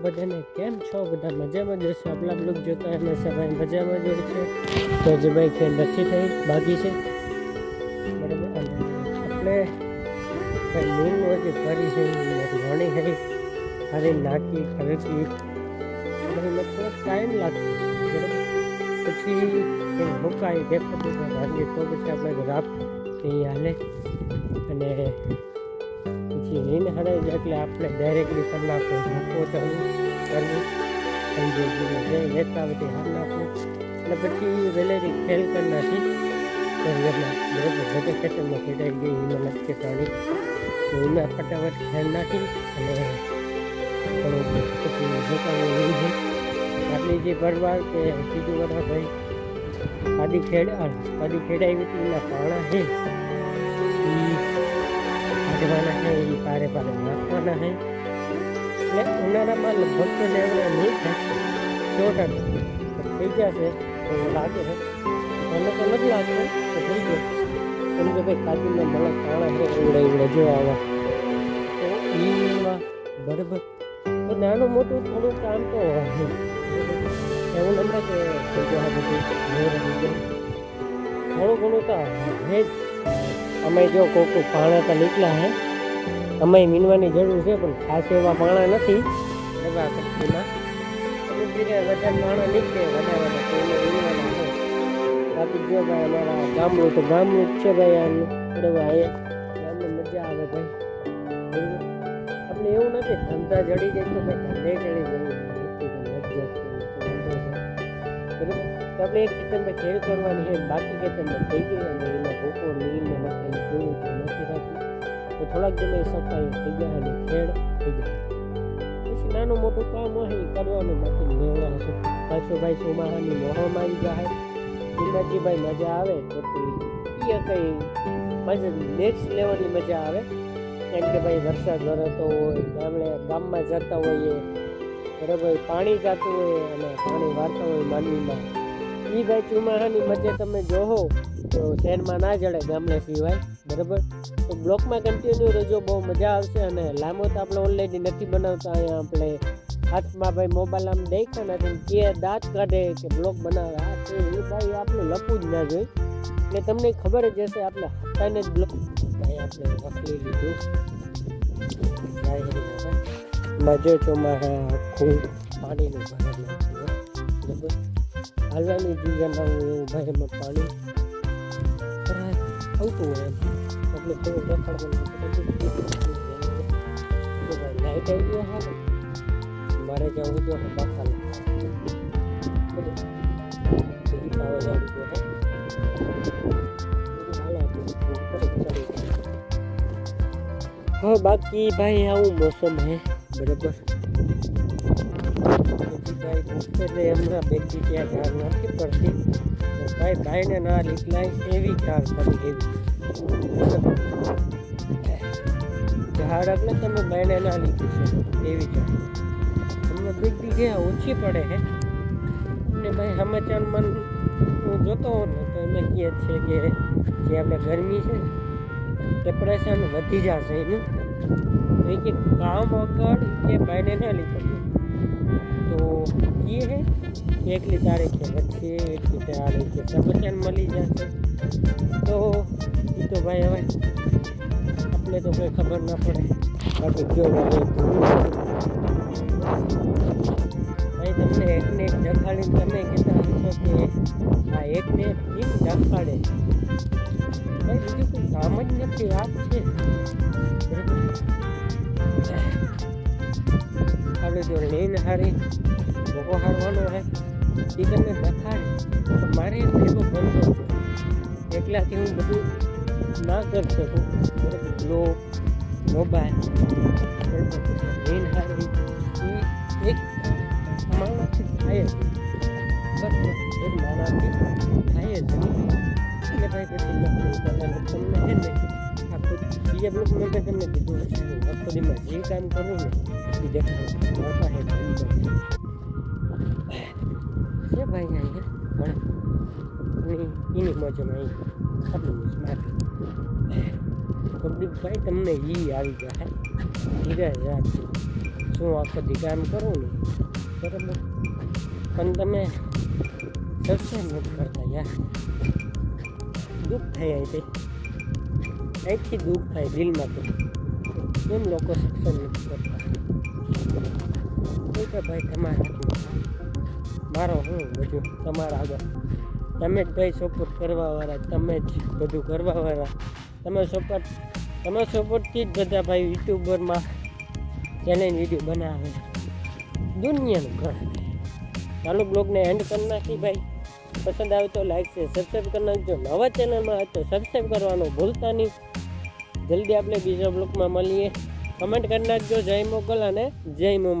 બધાને કેમ છો? બધા મજામાં જ હશે. આપણા બ્લોગ જોતા હંમેશા ભાઈ મજામાં જ હોય છે. તો જે ભાઈ ખેડ નથી થઈ બાકી છે બરાબર. અને આપણે નીમ હજી ફરી છે ઘણી છે હારી નાખી ખરેખી મને થોડોક ટાઈમ લાગશે બરાબર. પછી મુકાઈ દેખાતું ભાગીએ તો પછી આપણે રાત એ હાલે અને પછી નીંદ હડાઈ જાય એટલે આપણે ડાયરેક્ટલી કરી નાખવું મૂકો ચાલુ કરવું સમજી લેતા બધી હાર નાખવું અને પછી વેલેરી ખેલ કરી નાખી ઘરમાં બરાબર. બધે ખેતરમાં ખેડાઈ ગઈ એમાં નક્કી પાણી તો એમાં ફટાફટ ખેલ નાખી અને થોડુંક પછી મુકાવું એવું છે. આપણી જે પરવાર કે બીજું બધા ભાઈ પાડી ખેડાવી હતી એના પાણા છે કાઢવાના છે એ પારે નાખવાના છે. એટલે ઉનાળામાં લગભગ તો લેવડા નહીં થાય 100% થઈ જશે એવું લાગે છે. મને તો નથી લાગતું તો થઈ ગયો કેમ કે ભાઈ કાજુના મળે પાણા છે એવડે જો આવા તો એમાં બરાબર. તો નાનું મોટું થોડું કામ તો હોય એવું નંબર કે થઈ ગયા બધું થોડું ઘણું તો હે જ. અમે જો કોઈક પાણા તો નીકળ્યા હે અમે મીનવાની જરૂર છે પણ ખાસ એવા પાણા નથી એવા કચ્છીમાં ધીરે વધારે પાણા નીકળે વધારે કોઈને મીનવાના છે. બાકી જો ભાઈ અમારા ગામડું તો ગામડું જ છે ભાઈ આનું બરાબર. એ ગામની મજા આવે ભાઈ. આપણે એવું નથી ધંધા જડી જાય તો ભાઈ ધંધે ચડી જાય બરાબર. તો આપણે એક ખેતરમાં ખેડ કરવાની છે બાકી ખેતરમાં થઈ ગઈ અને એમાં ભૂકો નીલને નખાઈ જોયું તો નથી રાખી તો થોડાક જમે સફાઈ થઈ ગયા અને ખેડ થઈ ગયા. પછી નાનું મોટું કામ હોય એ કરવાનું બાકી લેવડા હશે. પાછો ભાઈ ચોમાસાની મોહમાં આવી જાય એનાથી ભાઈ મજા આવે તો એ કંઈ મજા નેક્સ્ટ લેવલની મજા આવે. કેમ કે ભાઈ વરસાદ વરસતો હોય ગામમાં જતા હોઈએ બરાબર પાણી જતું હોય અને પાણી વારતા હોય માંડવીમાં એ ભાઈ ચોમાસાની મજા તમે જોહો તો શહેરમાં ના જડે ગામડે સિવાય બરાબર. તો બ્લોકમાં કન્ટિન્યુ રહેજો બહુ મજા આવશે. અને લાંબો તો આપણે ઓલરેડી નથી બનાવતા અહીંયા આપણે હાથમાં ભાઈ મોબાઈલ આમ દેખા નથી કે દાંત કાઢે કે બ્લોક બનાવે આ છે એ ભાઈ આપણે લપવું જ ના જોઈએ. એટલે તમને ખબર જ હશે આપણે હતાને જ બ્લોક ભાઈ આપણે વખલી લીધું મજો ચોમાસા આખું પાણીનું ભરેલું બરાબર. હાલવાની જીવન આવું એવું ભાઈ એમાં પાણી આવતું હોય એમ એટલે થોડું દેખાડવાનું લાઈટ આવી ગયો હા મારે જવું તો બાખા હા બાકી ભાઈ આવું મોસમ હે બરાબર. ભાઈ હમણાં બેઠી ત્યાં ધાર નથી પડતી ભાઈ ભાઈને ના લીકલાય એવી ધાર પડી એવી ઝાડ એટલે તમે ભાઈને ના લીધી છે એવી ઝાડ હમણાં બીજી જ્યાં ઓછી પડે છે. અને ભાઈ સમાચાર મન હું જોતો હોઉં ને તો એમાં કહે છે કે જે આપણે ગરમી છે ટેમ્પરેચર વધી જશે એનું તો કે કામ વગર કે ભાઈને ના લીધું તો એ હે એકલી તારીખે વચ્ચે એટલી તારીખે સમાચાર મળી જશે. તો એ તો ભાઈ હવે આપણે તો કંઈ ખબર ના પડે. બાકી જો ભાઈ તમને એકને એક જખાડીને તમે કહેતા હશો કે આ એકને એક કેમ જખાડે ભાઈ બીજું કોઈ કામ જ નથી આ છે બરાબર. આપણે જો લઈને હારી ભોગો હારવાનો હે એ તમને દેખાડે તો મારે ભેગો બનતો છે એકલાથી હું બધું ના કરી શકું બરાબર. લો મોબાઈલ લઈને હારી એ એક માણસથી થાય જ બરાબર. એક માણસથી થાય જ એટલે ભાઈ પછી તમને હે ને આખું બીજા બ્લોક મેં તમને કીધું છે આખો દીમાં જે કામ કરવું ને એ દેખાડું મારા હે છે ભાઈ અહીંયા પણ એની મજામાં આટલું સ્માર્ટ પબ્લિક ભાઈ તમને એ આવી જાય ધીરે રાખજો હું આખો દી કામ કરું ને બરાબર, પણ તમે સબસ્ક્રાઈબ નથી કરતા યાર. દુઃખ થાય અહીંથી દુઃખ થાય દિલમાંથી. કેમ લોકો સબસ્ક્રાઈબ નથી કરતા? કે ભાઈ તમારા હાથમાં, મારો હું બધું તમારા આગળ. તમે જ ભાઈ સપોર્ટ કરવાવાળા, તમે જ બધું કરવાવાળા. તમે સપોર્ટથી જ બધા ભાઈ યુટ્યુબરમાં ચેલેન્જ વિડીયો બનાવે દુનિયાનું ઘર. ચાલુ બ્લોગને એન્ડ કરી નાખી ભાઈ. પસંદ આવે તો લાઈક છે, સબસ્ક્રાઈબ કરી નાખજો. નવા ચેનલમાં હોય તો સબસ્ક્રાઈબ કરવાનું ભૂલતા નહીં. જલ્દી આપણે બીજા બ્લોગમાં મળીએ. કમેન્ટ કરી નાખજો. જય મોગલ અને જય મોમા.